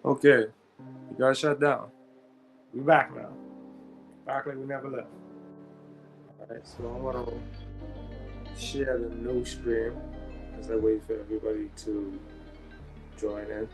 Okay, you got shut down. We back now. Back like we never left. Alright, so I'm gonna share the new screen as I wait for everybody to join in.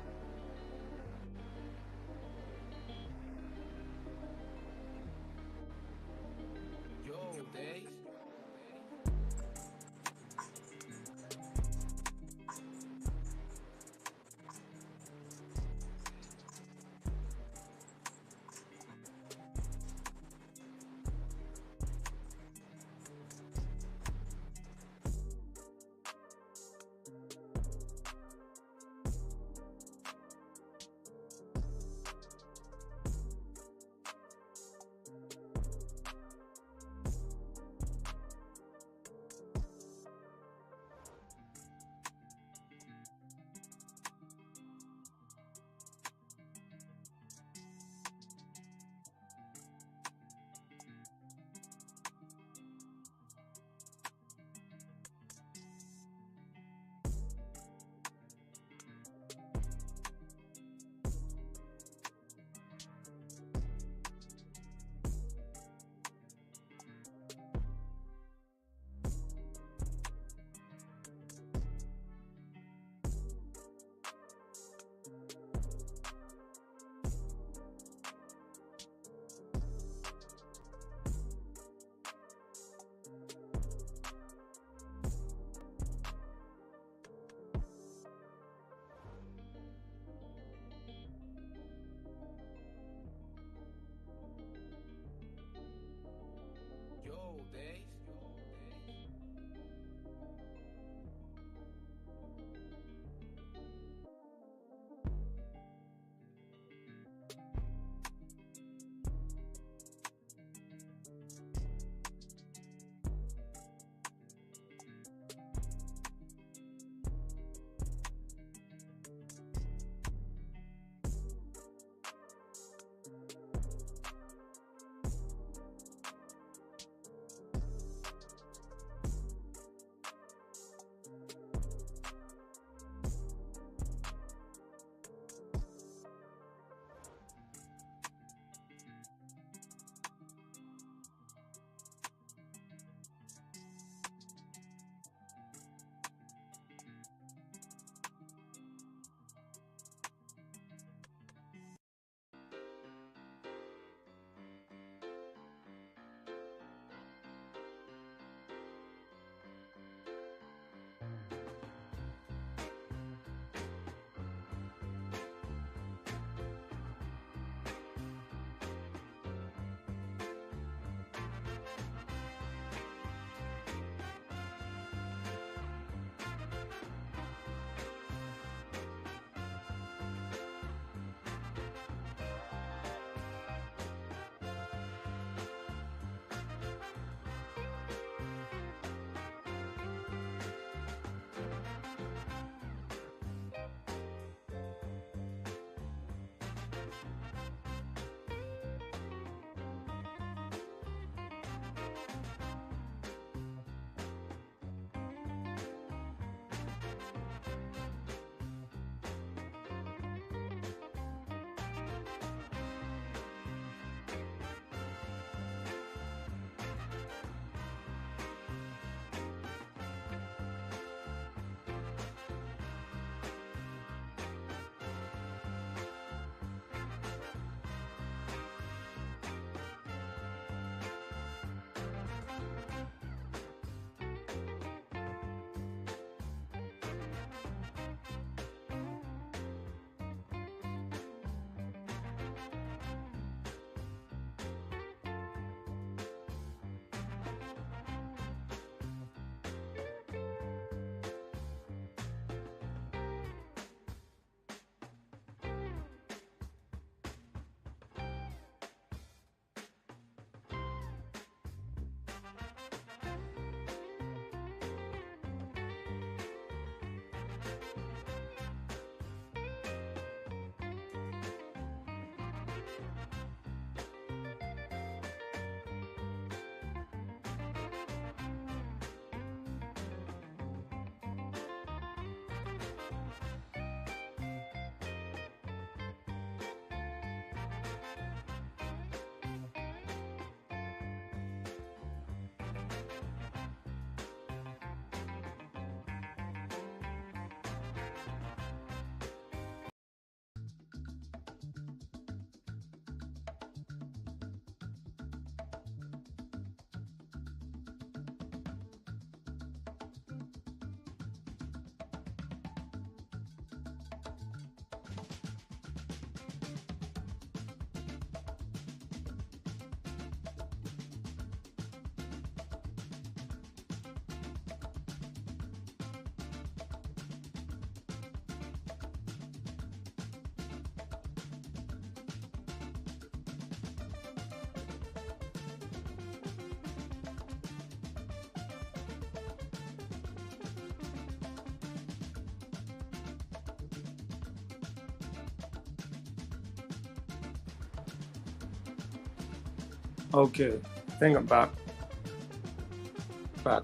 Okay, I think I'm back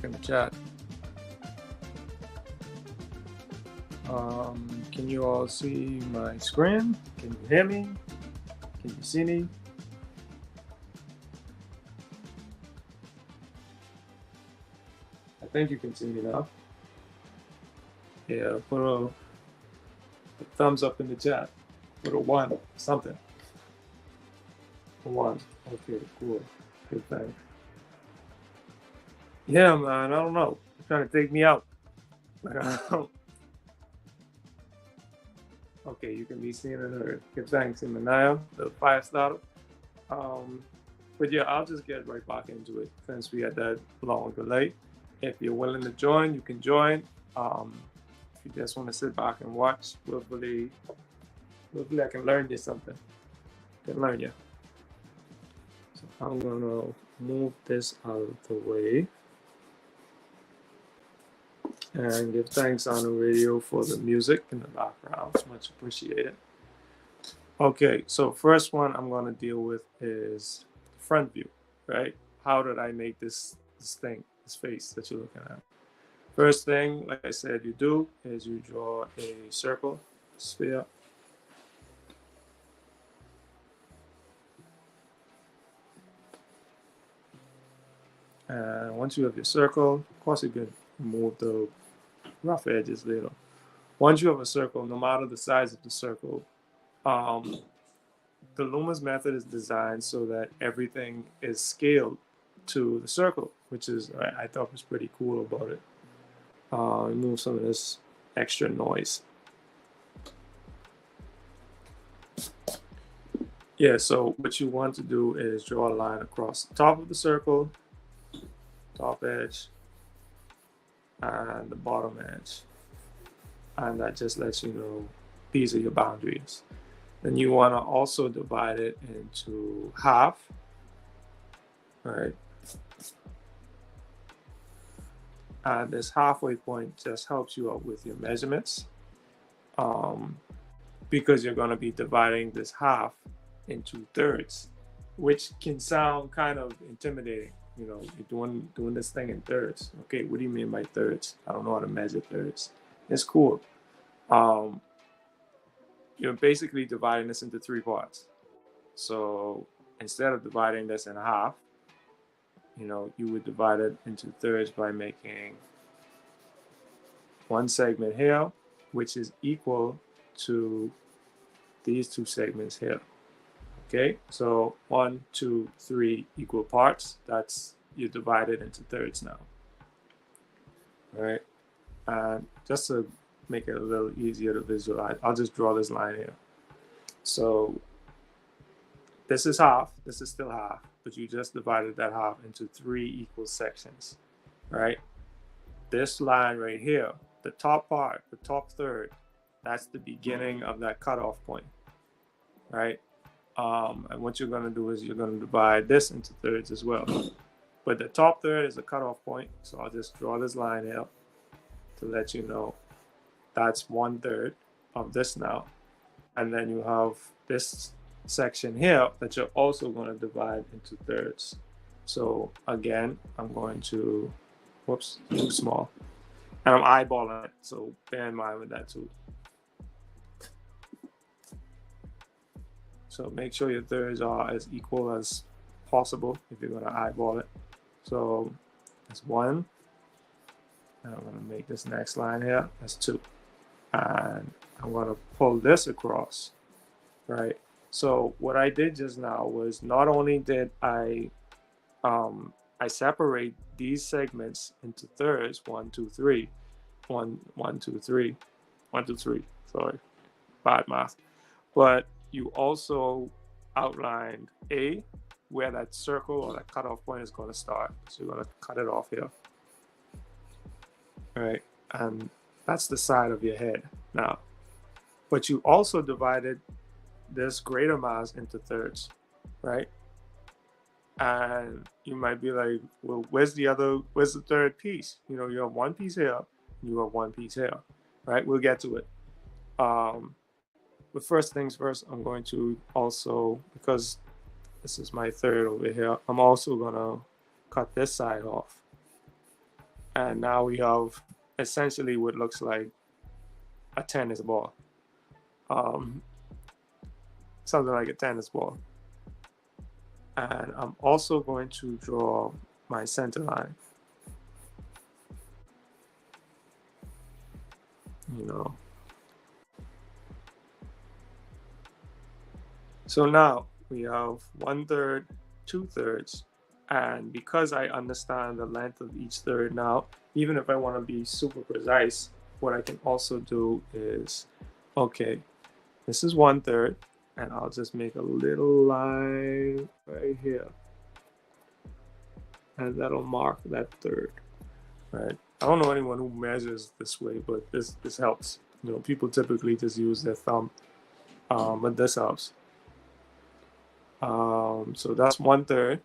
in the chat. Can you all see my screen? Can you hear me? Can you see me? I think you can see me now. Yeah, put a thumbs up in the chat. Put a 1, something. A 1. Okay, cool. Good thing. Yeah, man, I don't know. They're trying to take me out. Okay, you can be seen and heard. Good thanks, Imanaya, the fire starter. But yeah, I'll just get right back into it since we had that long delay. If you're willing to join, you can join. If you just want to sit back and watch, hopefully I can learn you something. I can learn you. So I'm gonna move this out of the way and give thanks on the radio for the music in the background. It's much appreciated. Okay, so first one I'm gonna deal with is the front view, right? How did I make this thing, this face that you're looking at? First thing, like I said, you do is you draw a circle, sphere. And once you have your circle, of course you can remove the rough edges later. Once you have a circle, no matter the size of the circle, the Loomis method is designed so that everything is scaled to the circle, which is I thought was pretty cool about it. Remove some of this extra noise. Yeah, so what you want to do is draw a line across the top of the circle, top edge, and the bottom edge. And that just lets you know these are your boundaries. Then you want to also divide it into half, right? And this halfway point just helps you out with your measurements, because you're going to be dividing this half into thirds, which can sound kind of intimidating. You know, you're doing this thing in thirds. Okay, what do you mean by thirds? I don't know how to measure thirds. It's cool. You're basically dividing this into 3 parts. So instead of dividing this in half, you know, you would divide it into thirds by making one segment here, which is equal to these 2 segments here. Okay, so 1, 2, 3 equal parts. That's, you divide it into thirds now. All right, and just to make it a little easier to visualize, I'll just draw this line here. So this is half, this is still half, but you just divided that half into 3 equal sections, right? This line right here, the top part, the top third, that's the beginning of that cutoff point, right? And what you're going to do is you're going to divide this into thirds as well. But the top third is a cutoff point, so I'll just draw this line here to let you know that's 1/3 of this now. And then you have this section here that you're also going to divide into thirds. So again, I'm going to, whoops, too small. And I'm eyeballing it, so bear in mind with that too. So make sure your thirds are as equal as possible if you're going to eyeball it. So that's 1. And I'm going to make this next line here, that's 2. And I'm going to pull this across, right? So what I did just now was not only did I separate these segments into thirds, 1, 2, 3, 1, 1, 2, 3, 1, 2, 3, sorry, bad math. But you also outlined A, where that circle or that cutoff point is going to start. So you're going to cut it off here. All right, and that's the side of your head now. But you also divided this greater mass into thirds, right? And you might be like, well, where's the third piece? You know, you have 1 piece here, and you have 1 piece here, right? We'll get to it. But first things first, I'm going to also, because This is my third over here. I'm also gonna cut this side off. And now we have essentially what looks like a tennis ball. Um, Something like a tennis ball. And I'm also going to draw my center line. You know. So now we have 1/3, 2/3, and because I understand the length of each third now, even if I want to be super precise, what I can also do is, okay, this is 1/3, and I'll just make a little line right here, and that'll mark that third, right? I don't know anyone who measures this way, but this helps. You know, people typically just use their thumb, but this helps. So that's 1/3,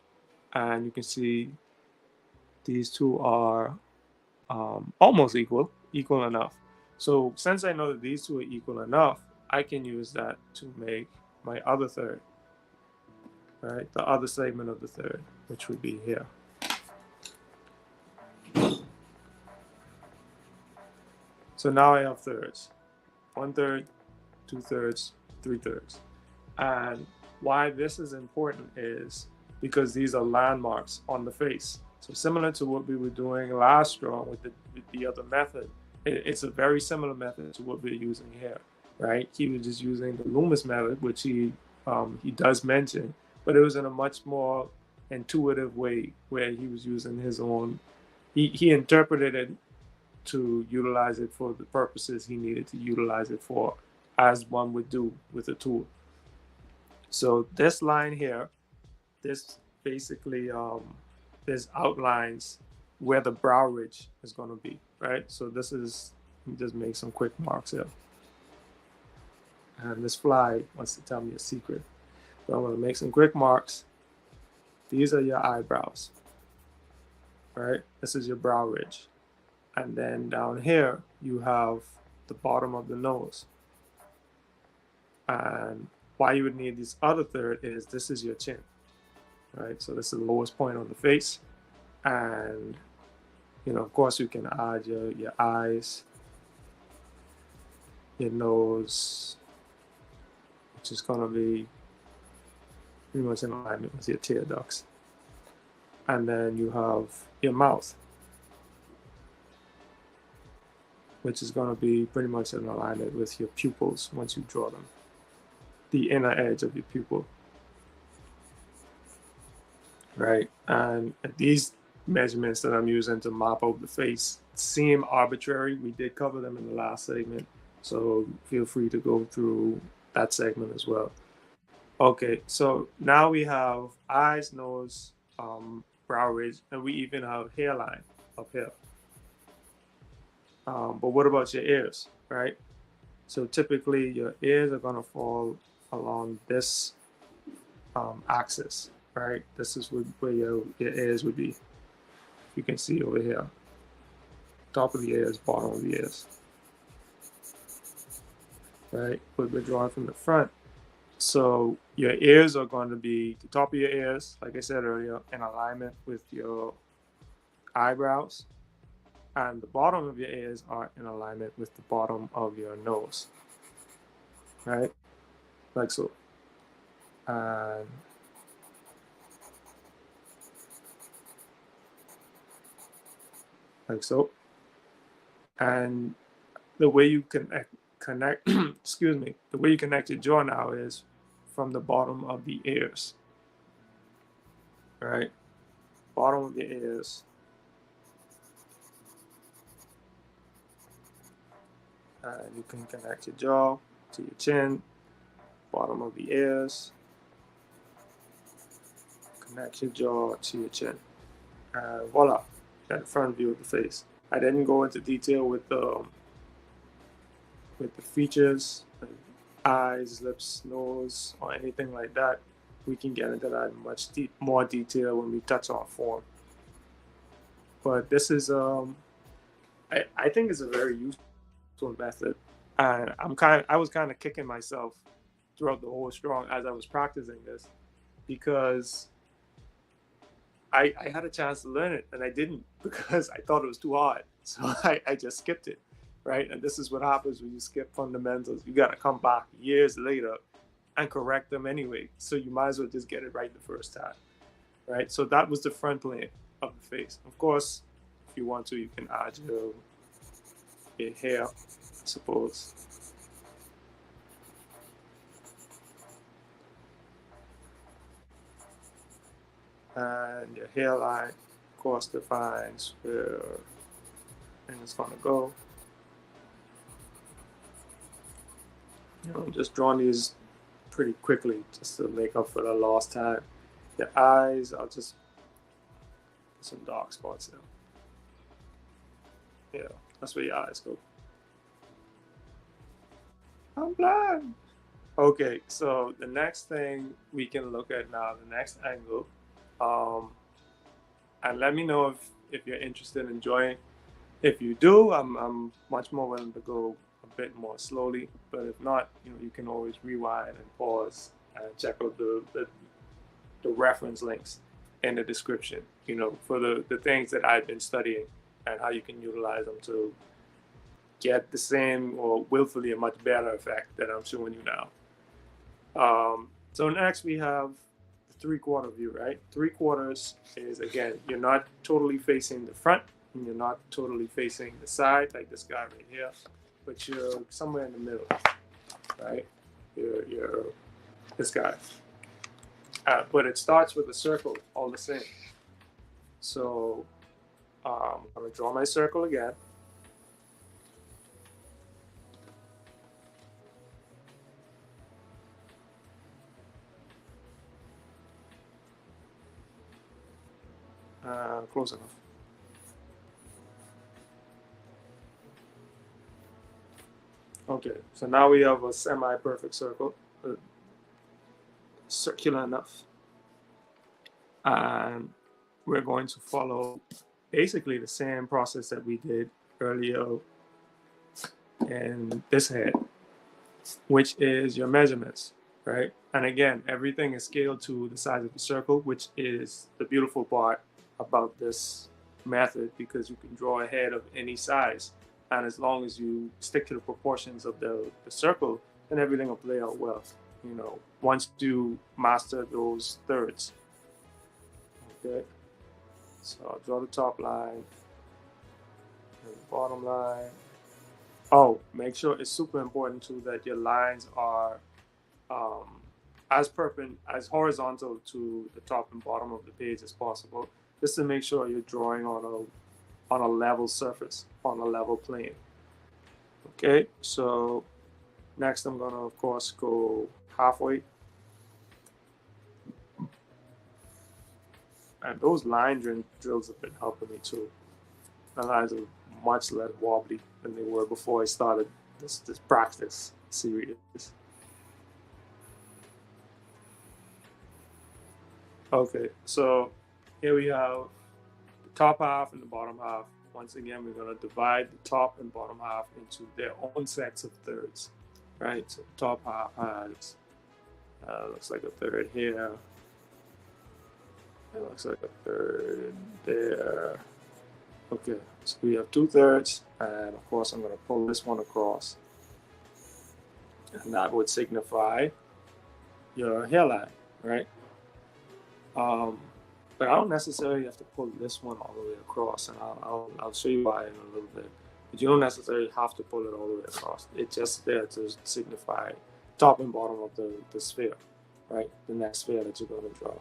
and you can see these two are almost equal enough. So since I know that these two are equal enough, I can use that to make my other third, right? The other segment of the third, which would be here. So now I have thirds: 1/3, 2/3, 3/3. And why this is important is because these are landmarks on the face. So similar to what we were doing last drawing with the other method, it's a very similar method to what we're using here, right? He was just using the Loomis method, which he does mention, but it was in a much more intuitive way where he was using his own. He interpreted it to utilize it for the purposes he needed to utilize it for, as one would do with a tool. So this line here, this basically this outlines where the brow ridge is going to be, right? So this is, let me just make some quick marks here. And this fly wants to tell me a secret. So I'm going to make some quick marks. These are your eyebrows, right? This is your brow ridge. And then down here, you have the bottom of the nose. And why you would need this other third is this is your chin, right? So this is the lowest point on the face. And, you know, of course, you can add your eyes, your nose, which is going to be pretty much in alignment with your tear ducts. And then you have your mouth, which is going to be pretty much in alignment with your pupils once you draw them, the inner edge of your pupil, right? And these measurements that I'm using to mop out the face seem arbitrary. We did cover them in the last segment, so feel free to go through that segment as well. Okay, so now we have eyes, nose, brow ridge, and we even have hairline up here. But what about your ears, right? So typically your ears are going to fall along this axis, right? This is where your ears would be. You can see over here, top of the ears, bottom of the ears, right? But we're drawing from the front. So your ears are going to be, the top of your ears, like I said earlier, in alignment with your eyebrows, and the bottom of your ears are in alignment with the bottom of your nose, right? Like so. And like so. And the way you connect excuse me, the way you connect your jaw now is from the bottom of the ears, right? Bottom of the ears. And you can connect your jaw to your chin, bottom of the ears, connect your jaw to your chin. And voila, that front view of the face. I didn't go into detail with the features, like eyes, lips, nose, or anything like that. We can get into that in much more detail when we touch on form. But this is, I think it's a very useful method, and I was kind of kicking myself throughout the whole strong as I was practicing this, because I had a chance to learn it and I didn't because I thought it was too hard. So I just skipped it, right? And this is what happens when you skip fundamentals. You got to come back years later and correct them anyway. So you might as well just get it right the first time, right? So that was the front plane of the face. Of course, if you want to, you can add your hair, I suppose. And your hairline, of course, defines where and it's gonna go. I'm just drawing these pretty quickly just to make up for the lost time. Your eyes, I'll just put some dark spots there. Yeah, that's where your eyes go. I'm blind. Okay, so the next thing we can look at now, the next angle, um, and let me know if you're interested in joining. If you do, I'm much more willing to go a bit more slowly. But if not, you can always rewind and pause and check out the reference links in the description. For the things that I've been studying and how you can utilize them to get the same or willfully a much better effect that I'm showing you now. So next we have the 3/4 view, right? 3/4 is, again, you're not totally facing the front and you're not totally facing the side like this guy right here, but you're somewhere in the middle, right? You're this guy. But it starts with a circle all the same. So I'm going to draw my circle again. Close enough. Okay, so now we have a semi-perfect circle, circular enough. And we're going to follow basically the same process that we did earlier in this head, which is your measurements, right? And again, everything is scaled to the size of the circle, which is the beautiful part about this method, because you can draw a head of any size. And as long as you stick to the proportions of the circle, then everything will play out well, once you master those thirds. Okay, so I'll draw the top line and the bottom line. Oh, make sure it's super important too that your lines are as horizontal to the top and bottom of the page as possible, just to make sure you're drawing on a level surface, on a level plane. Okay, so next I'm gonna, of course, go halfway. And those line drills have been helping me too. My lines are much less wobbly than they were before I started this practice series. Okay, so here we have the top half and the bottom half. Once again, we're going to divide the top and bottom half into their own sets of thirds, right? So the top half has, looks like a third here. It looks like a third there. Okay, so we have 2/3, and of course I'm going to pull this one across. And that would signify your hairline, right? But I don't necessarily have to pull this one all the way across, and I'll show you why in a little bit. But you don't necessarily have to pull it all the way across. It's just there to signify top and bottom of the sphere, right? The next sphere that you're going to draw.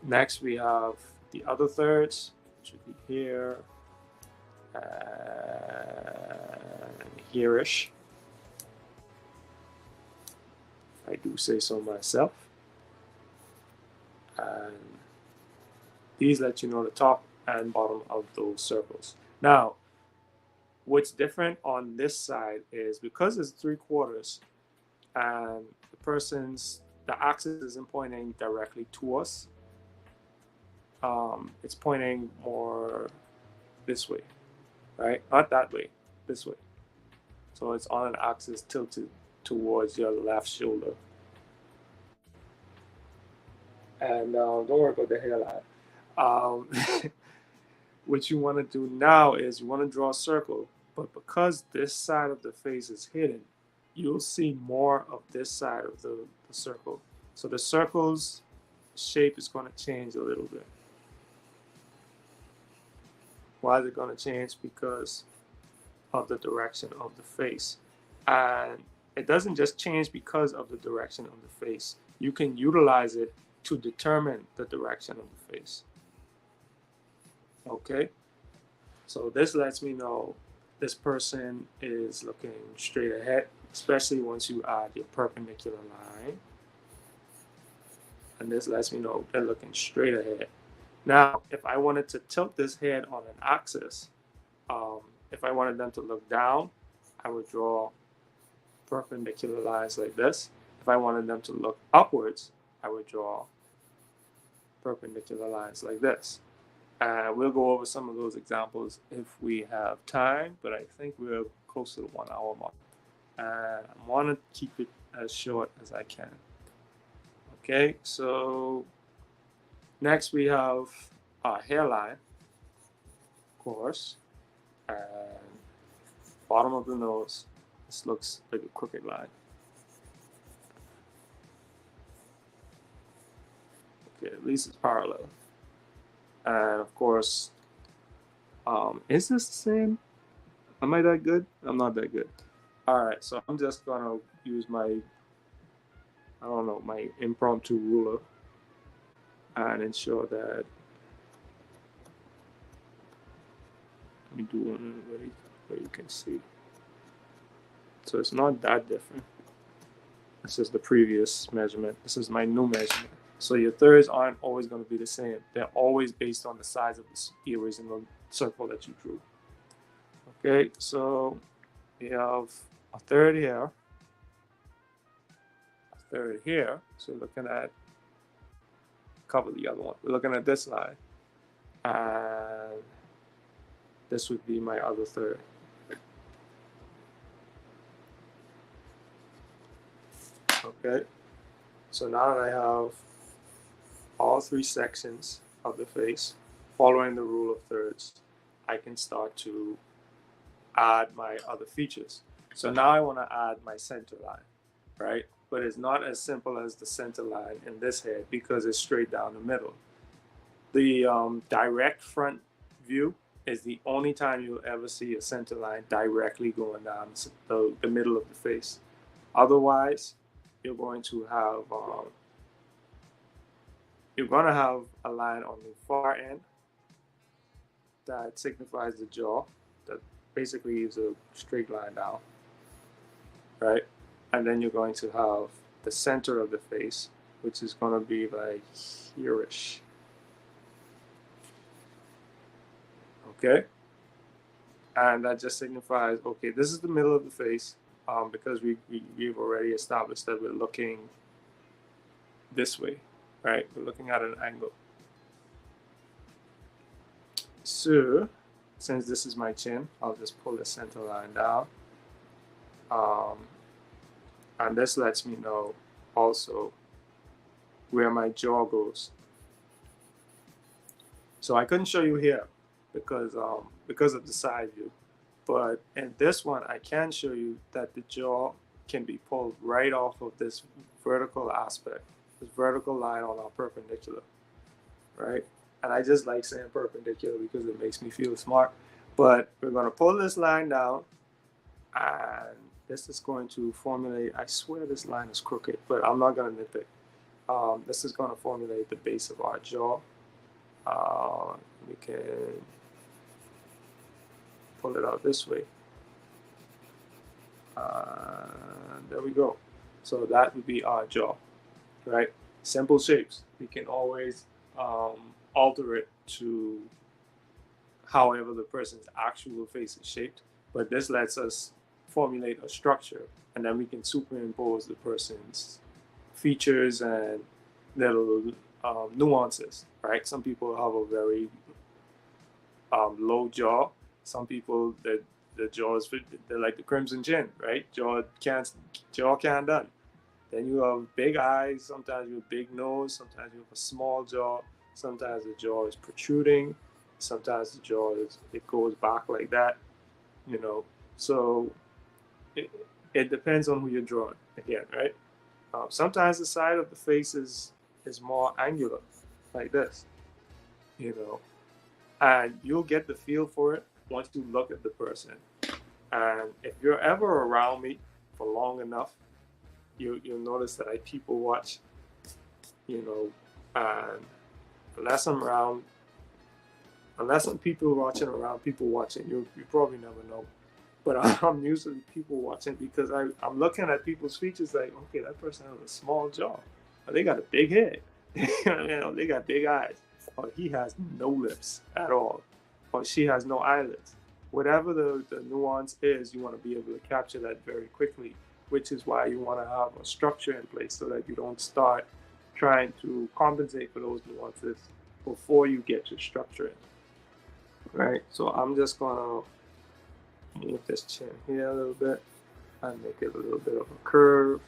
Next we have the other thirds, which would be here and here-ish, if I do say so myself. And these let you know the top and bottom of those circles. Now, what's different on this side is because it's 3/4 and the axis isn't pointing directly to us, it's pointing more this way, right? Not that way, this way. So it's on an axis tilted towards your left shoulder. And don't worry about the hairline. Um, what you want to do now is you want to draw a circle, but because this side of the face is hidden, you'll see more of this side of the circle. So the circle's shape is going to change a little bit. Why is it going to change? Because of the direction of the face. And it doesn't just change because of the direction of the face. You can utilize it to determine the direction of the face. Okay? So this lets me know this person is looking straight ahead, especially once you add your perpendicular line. And this lets me know they're looking straight ahead. Now, if I wanted to tilt this head on an axis, if I wanted them to look down, I would draw perpendicular lines like this. If I wanted them to look upwards, I would draw perpendicular lines like this. We'll go over some of those examples if we have time, but I think we're close to the 1 hour mark. And I want to keep it as short as I can. Okay, so next we have our hairline, of course, and bottom of the nose. This looks like a crooked line. Okay, at least it's parallel. And of course, is this the same? Am I that good? I'm not that good. All right, so I'm just gonna use my, I don't know, my impromptu ruler and ensure that, let me do one where you can see. So it's not that different. This is the previous measurement. This is my new measurement. So your thirds aren't always going to be the same. They're always based on the size of the original circle that you drew. Okay, so we have a third here, a third here. So we're looking at, cover the other one. We're looking at this line. And this would be my other third. Okay, so now that I have all three sections of the face following the rule of thirds, I can start to add my other features. So now I want to add my center line, right? But it's not as simple as the center line in this head because it's straight down the middle. The direct front view is the only time you'll ever see a center line directly going down the middle of the face. Otherwise, you're going to have a line on the far end that signifies the jaw, that basically is a straight line down, right? And then you're going to have the center of the face, which is going to be like here-ish. Okay? And that just signifies, okay, this is the middle of the face, because we've already established that we're looking this way, right? We're looking at an angle. So, since this is my chin, I'll just pull the center line down. And this lets me know also where my jaw goes. So I couldn't show you here because of the side view. But in this one, I can show you that the jaw can be pulled right off of this vertical aspect, this vertical line on our perpendicular, right? And I just like saying perpendicular because it makes me feel smart. But we're going to pull this line down, and this is going to formulate, I swear this line is crooked, but I'm not going to nitpick. This is going to formulate the base of our jaw. We can pull it out this way. There we go. So that would be our jaw, right? Simple shapes. We can always alter it to however the person's actual face is shaped, but this lets us formulate a structure, and then we can superimpose the person's features and little nuances, right? Some people have a very low jaw. Some people, the jaw is, they're like the crimson chin, right? Jaw can't done. Then you have big eyes, sometimes you have a big nose, sometimes you have a small jaw, sometimes the jaw is protruding, sometimes the jaw is it goes back like that, you know. So it, it depends on who you're drawing again, right? Sometimes the side of the face is more angular, like this, you know, and you'll get the feel for it once you look at the person. And if you're ever around me for long enough, you'll notice that I people watch, you know, and unless I'm around, unless I'm people watching around people watching, you probably never know. But I'm usually people watching because I'm looking at people's features like, okay, that person has a small jaw, or they got a big head, they got big eyes, or he has no lips at all, or she has no eyelids. Whatever the nuance is, you want to be able to capture that very quickly, which is why you want to have a structure in place so that you don't start trying to compensate for those nuances before you get your structure in. Right? So I'm just gonna move this chin here a little bit and make it a little bit of a curve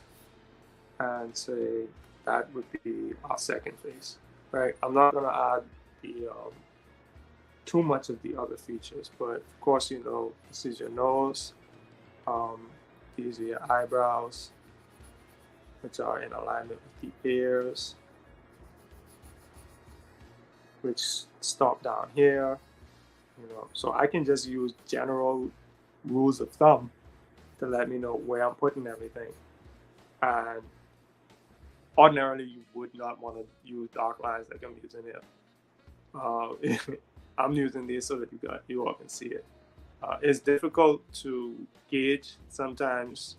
and say that would be our second face. Right? I'm not gonna add the too much of the other features, but of course, you know, this is your nose, um, these are your eyebrows, which are in alignment with the ears, which stop down here, you know. So I can just use general rules of thumb to let me know where I'm putting everything. And ordinarily, you would not want to use dark lines like I'm using here. I'm using these so that you all can see it. It's difficult to gauge sometimes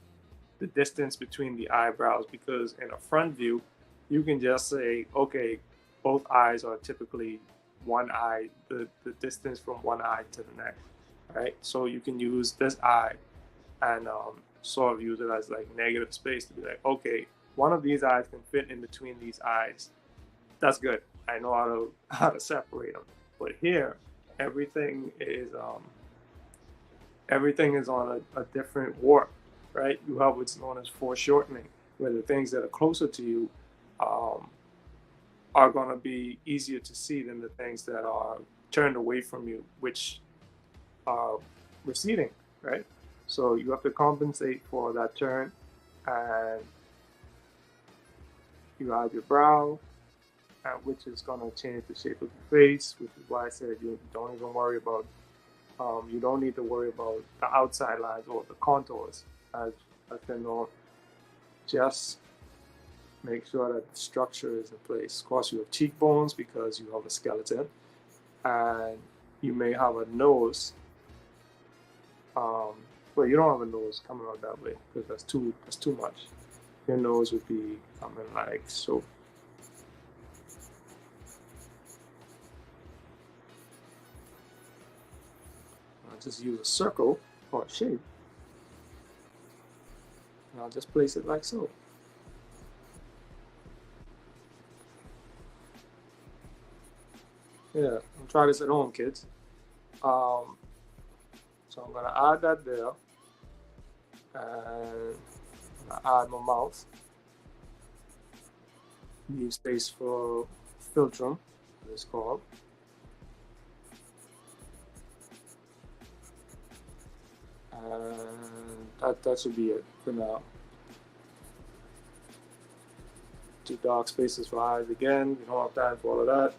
the distance between the eyebrows because in a front view, you can just say, okay, both eyes are typically one eye, the distance from one eye to the next, right? So you can use this eye and sort of use it as like negative space to be like, okay, one of these eyes can fit in between these eyes. That's good. I know how to separate them. But here, everything is um, everything is on a different warp, right? You have what's known as foreshortening, where the things that are closer to you um, are going to be easier to see than the things that are turned away from you, which are receding, right? So you have to compensate for that turn, and you have your brow, which is going to change the shape of the face, which is why I said you don't even worry about you don't need to worry about the outside lines or the contours as they're known. Just make sure that the structure is in place. Of course, you have cheekbones because you have a skeleton, and you may have a nose. Well, you don't have a nose coming out that way because that's too much. Your nose would be coming like so. I'll just use a circle or a shape, and I'll just place it like so. Yeah, try this at home, kids. Um, so I'm gonna add that there, and add my mouth. Use space for philtrum, it's called. And that should be it for now. Two dark spaces for eyes again. We don't have time for all of that.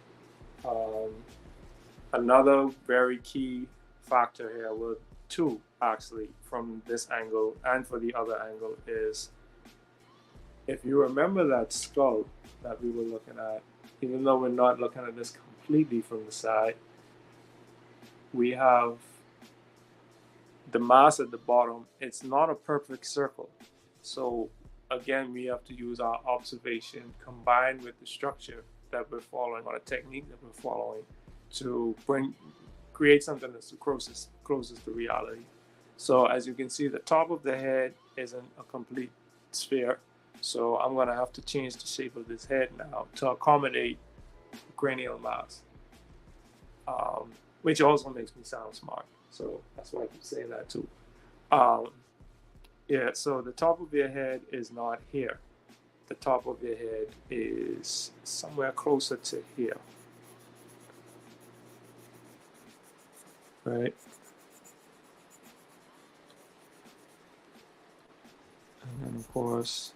Another very key factor here, well, two actually, from this angle and for the other angle, is if you remember that skull that we were looking at, even though we're not looking at this completely from the side, we have the mass at the bottom. It's not a perfect circle. So again, we have to use our observation combined with the structure that we're following or the technique that we're following to create something that's closest to reality. So as you can see, the top of the head isn't a complete sphere. So I'm gonna have to change the shape of this head now to accommodate cranial mass, which also makes me sound smart. So that's why I keep saying that too. Um, yeah, so the top of your head is not here. the top of your head is somewhere closer to here, right? And then of course,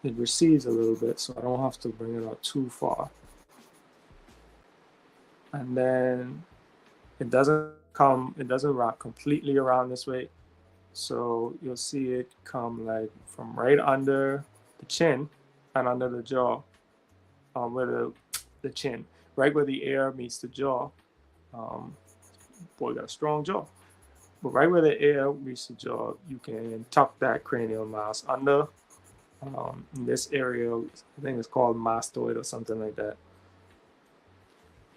it recedes a little bit, so I don't have to bring it out too far. And then it doesn't wrap completely around this way. So you'll see it come like from right under the chin and under the jaw, where the chin, right where the air meets the jaw. Boy, got a strong jaw. But right where the air meets the jaw, you can tuck that cranial mass under. In this area, I think it's called mastoid or something like that.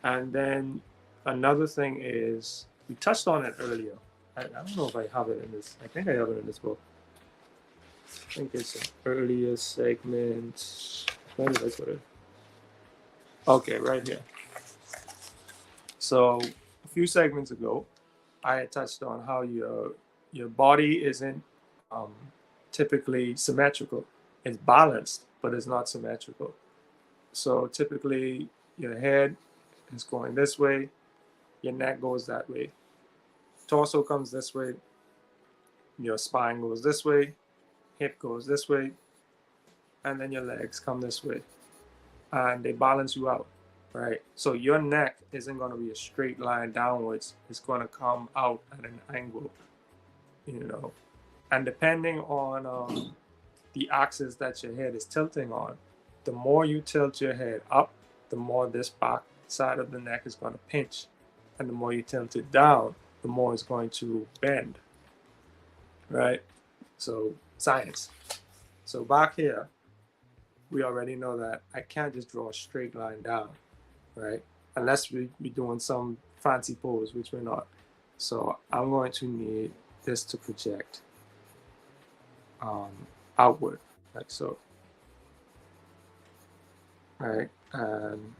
And then another thing is, we touched on it earlier. I don't know if I have it in this. I think I have it in this book. I think it's an earlier segment. Where did I put it? Okay, right here. So a few segments ago, I had touched on how your body isn't typically symmetrical. It's balanced, but it's not symmetrical. So typically, your head is going this way, your neck goes that way, torso comes this way, your spine goes this way, hip goes this way, and then your legs come this way, and they balance you out, right? So your neck isn't going to be a straight line downwards. It's going to come out at an angle, and depending on the axis that your head is tilting on, the more you tilt your head up, the more this back side of the neck is going to pinch, and the more you tilt it down, the more it's going to bend, right? So science. So back here, we already know that I can't just draw a straight line down, right? Unless we be doing some fancy pose, which we're not. So I'm going to need this to project outward, like so. Right, and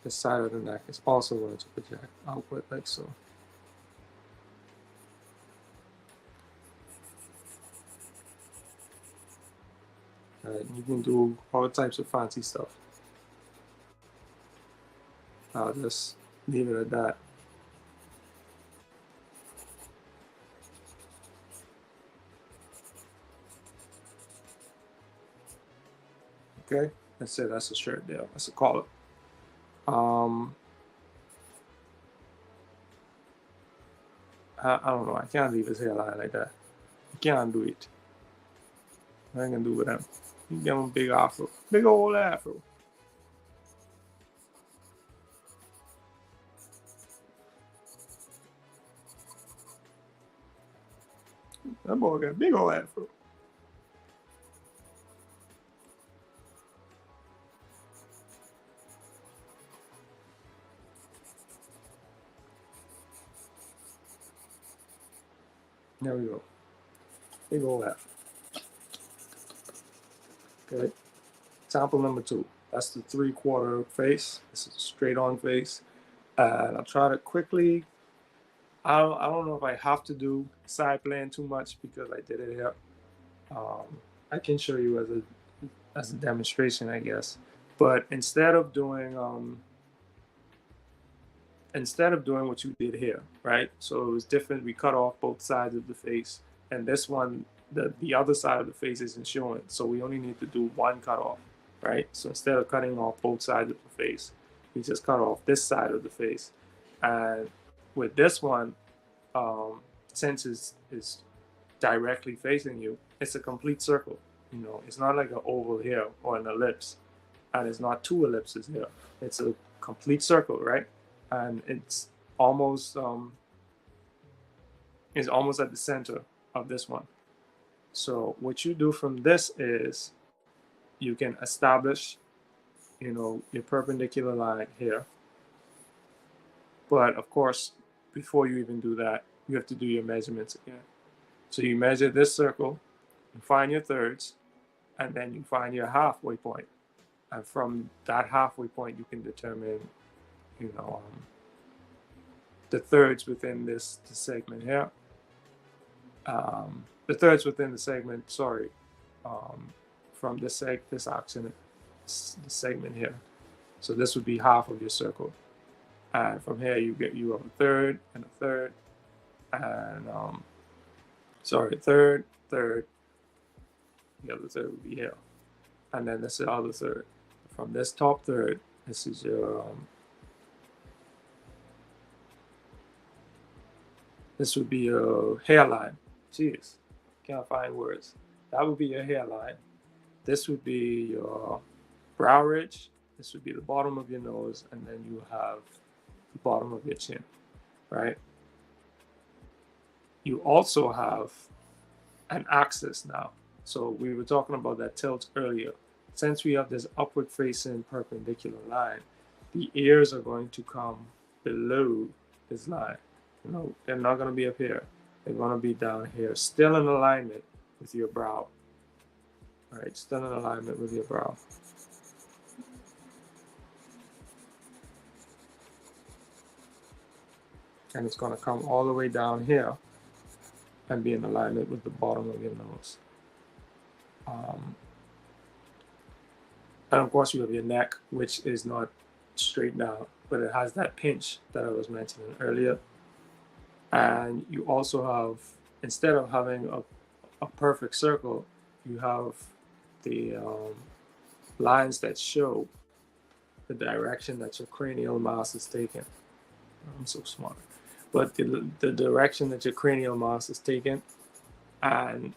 the side of the neck is also going to project outward, like so. You can do all types of fancy stuff. I'll just leave it at that. Okay, that's it. That's a shirt there. That's a collar. I don't know. I can't leave his hairline like that. I can't do it. I ain't gonna do with him. You give him a big afro, big old afro. That boy got a big old afro. There we go. Big old afro. Okay. Sample number 2. That's the 3/4 face. This is a straight on face. And I'll try to quickly. I don't know if I have to do side plan too much because I did it here. I can show you as a demonstration, I guess. But instead of doing what you did here, right? So it was different. We cut off both sides of the face, and this one, the other side of the face isn't showing. So we only need to do one cut off, right? So instead of cutting off both sides of the face, we just cut off this side of the face. And with this one, since it's directly facing you, it's a complete circle. It's not like an oval here or an ellipse, and it's not 2 ellipses here. It's a complete circle, right? And it's almost at the center of this one. So what you do from this is you can establish, your perpendicular line here. But of course, before you even do that, you have to do your measurements again. So you measure this circle, you find your thirds, and then you find your halfway point. And from that halfway point, you can determine, the thirds within this segment here. The third's within the segment, sorry, from this action, this segment here. So this would be half of your circle. And from here you have a third and a third, and third, the other third would be here. And then this is the other third. From this top third, this is your this would be your hairline. Jeez, can't find words. That would be your hairline. This would be your brow ridge. This would be the bottom of your nose, and then you have the bottom of your chin, right? You also have an axis now. So we were talking about that tilt earlier. Since we have this upward facing perpendicular line, the ears are going to come below this line. You know, they're not going to be up here. They're going to be down here, still in alignment with your brow. All right, still in alignment with your brow. And it's going to come all the way down here and be in alignment with the bottom of your nose. And of course you have your neck, which is not straight down, but it has that pinch that I was mentioning earlier. And you also have, instead of having a perfect circle, you have the lines that show the direction that your cranial mass is taking. I'm so smart. But the direction that your cranial mass is taking, and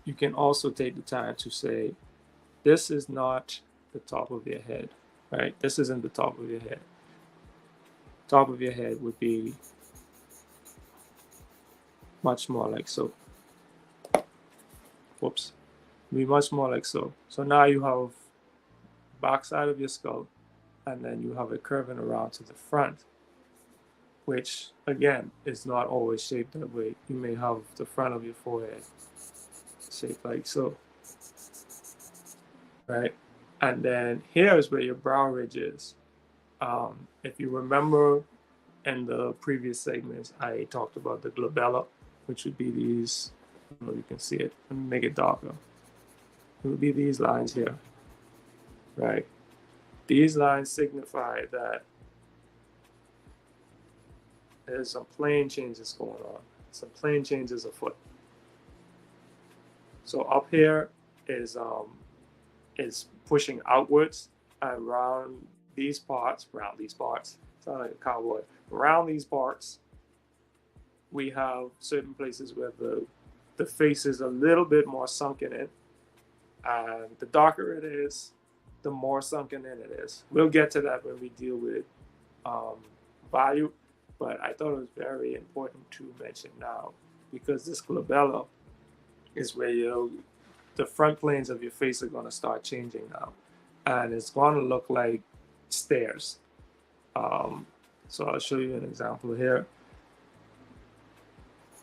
you can also take the time to say, this is not the top of your head, right? This isn't the top of your head. Top of your head would be much more like so. Whoops. Be much more like so. So now you have back side of your skull, and then you have it curving around to the front, which again is not always shaped that way. You may have the front of your forehead shaped like so, right? And then here is where your brow ridge is. If you remember in the previous segments, I talked about the glabella, which would be these, I don't know if you can see it, let me make it darker. It would be these lines here, right? These lines signify that there's some plane changes going on, some plane changes afoot. So up here is pushing outwards around these parts, sound like a cowboy. Around these parts, we have certain places where the face is a little bit more sunken in. And the darker it is, the more sunken in it is. We'll get to that when we deal with value, but I thought it was very important to mention now, because this glabella is where the front planes of your face are going to start changing now, and it's going to look like stairs. So I'll show you an example here.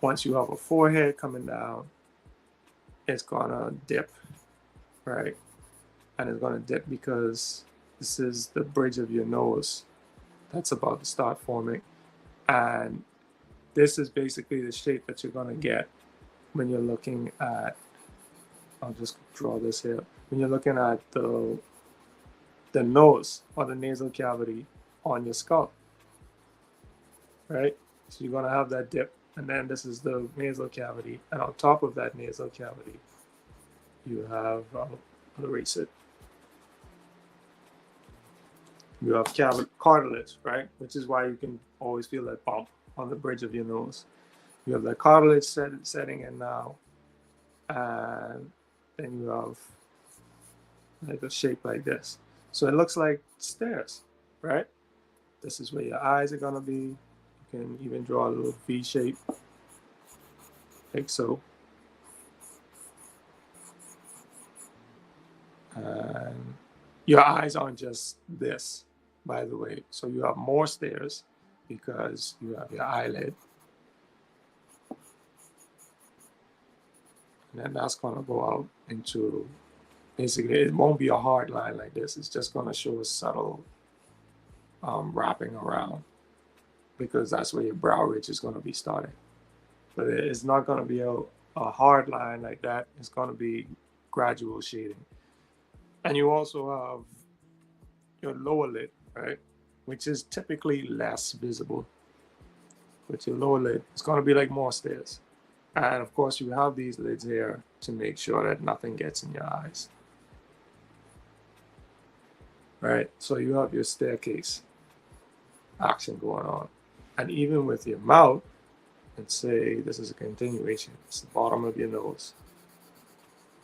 Once you have a forehead coming down, it's going to dip, right? And it's going to dip because this is the bridge of your nose that's about to start forming. And this is basically the shape that you're going to get when you're looking at, I'll just draw this here, when you're looking at the nose or the nasal cavity on your skull, right? So you're going to have that dip, and then this is the nasal cavity, and on top of that nasal cavity you have, I'll erase it, you have cartilage, right? Which is why you can always feel that bump on the bridge of your nose. You have that cartilage setting in now, and then you have like a shape like this. So it looks like stairs, right? This is where your eyes are gonna be. You can even draw a little V shape, like so. And your eyes aren't just this, by the way. So you have more stairs because you have your eyelid. And then that's going to go out into, basically, it won't be a hard line like this. It's just going to show a subtle wrapping around, because that's where your brow ridge is going to be starting. But it's not going to be a hard line like that. It's going to be gradual shading. And you also have your lower lid, right? Which is typically less visible. With your lower lid, it's going to be like more stairs. And of course, you have these lids here to make sure that nothing gets in your eyes. Right? So you have your staircase action going on. And even with your mouth, and say this is a continuation, it's the bottom of your nose.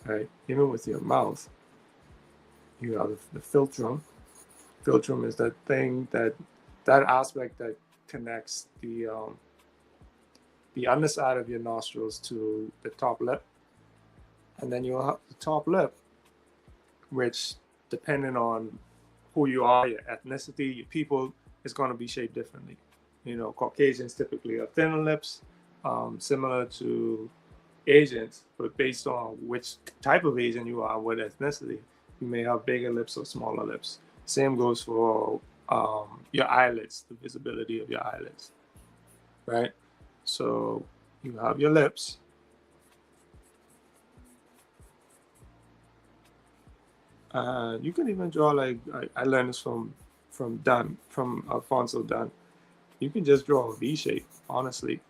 Right? Even with your mouth, you have the philtrum. Philtrum is that thing that aspect that connects the underside of your nostrils to the top lip. And then you'll have the top lip, which depending on who you are, your ethnicity, your people, is going to be shaped differently. You know, Caucasians typically have thinner lips, similar to Asians, but based on which type of Asian you are, what ethnicity, you may have bigger lips or smaller lips. Same goes for your eyelids, the visibility of your eyelids, right? So you have your lips. You can even draw like I learned this from Alfonso Dunn. You can just draw a V shape, honestly.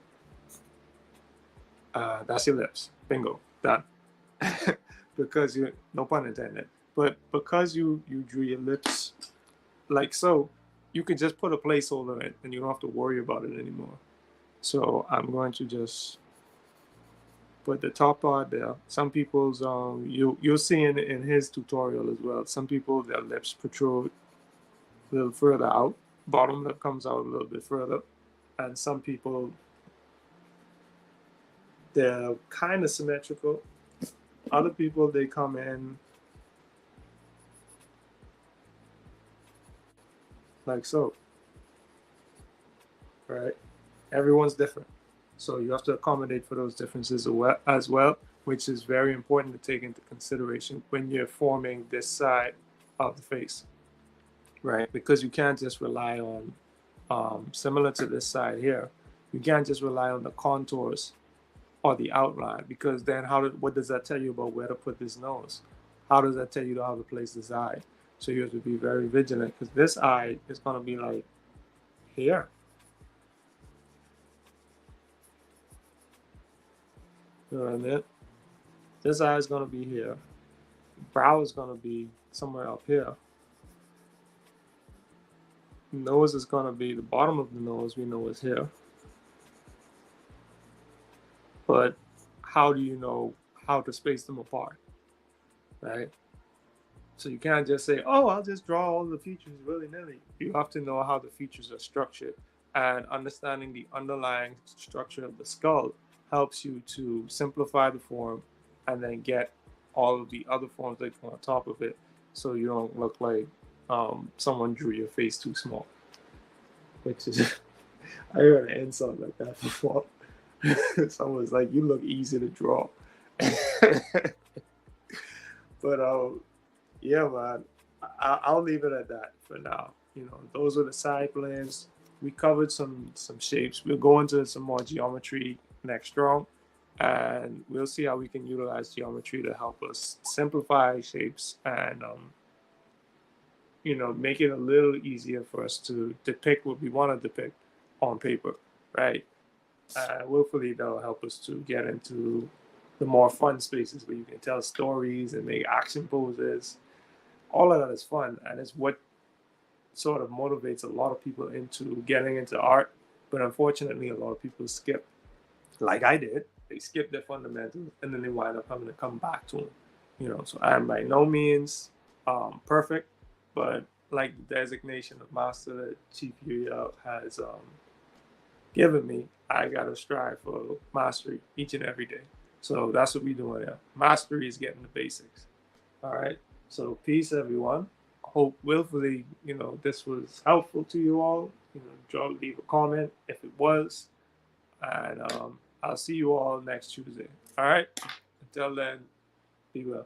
That's your lips. Bingo, done. Because you, no pun intended, but because you drew your lips like so, you can just put a placeholder in it, and you don't have to worry about it anymore. So I'm going to just put the top part there. Some people's you'll see in his tutorial as well. Some people, their lips protrude a little further out. Bottom lip comes out a little bit further, and some people, they're kind of symmetrical. Other people, they come in like so, right? Everyone's different. So you have to accommodate for those differences as well, which is very important to take into consideration when you're forming this side of the face, right? Because you can't just rely on, similar to this side here, you can't just rely on the contours or the outline, because then what does that tell you about where to put this nose? How does that tell you how to place this eye? So you have to be very vigilant, because this eye is going to be like here. You know what I mean? This eye is going to be here. Brow is going to be somewhere up here. Nose is going to be the bottom of the nose, we know is here. But how do you know how to space them apart, right? So you can't just say, oh, I'll just draw all the features willy-nilly. You have to know how the features are structured, and understanding the underlying structure of the skull helps you to simplify the form and then get all of the other forms that come on top of it, so you don't look like someone drew your face too small. Which is, I heard an insult like that before. Someone was like, you look easy to draw. But yeah, man, I'll leave it at that for now. You know, those are the side plans. We covered some shapes. We'll go into some more geometry next round, and we'll see how we can utilize geometry to help us simplify shapes and you know, make it a little easier for us to depict what we want to depict on paper, right? Hopefully that'll help us to get into the more fun spaces where you can tell stories and make action poses. All of that is fun, and it's what sort of motivates a lot of people into getting into art. But unfortunately, a lot of people skip, like I did. They skip their fundamentals, and then they wind up having to come back to them. You know, so I'm by no means perfect, but like the designation of master that Chief Yuya has given me, I gotta strive for mastery each and every day. So that's what we're doing here. Mastery is getting the basics. All right. So peace, everyone. Hope willfully, you know, this was helpful to you all. You know, leave a comment if it was, and I'll see you all next Tuesday. All right. Until then, be well.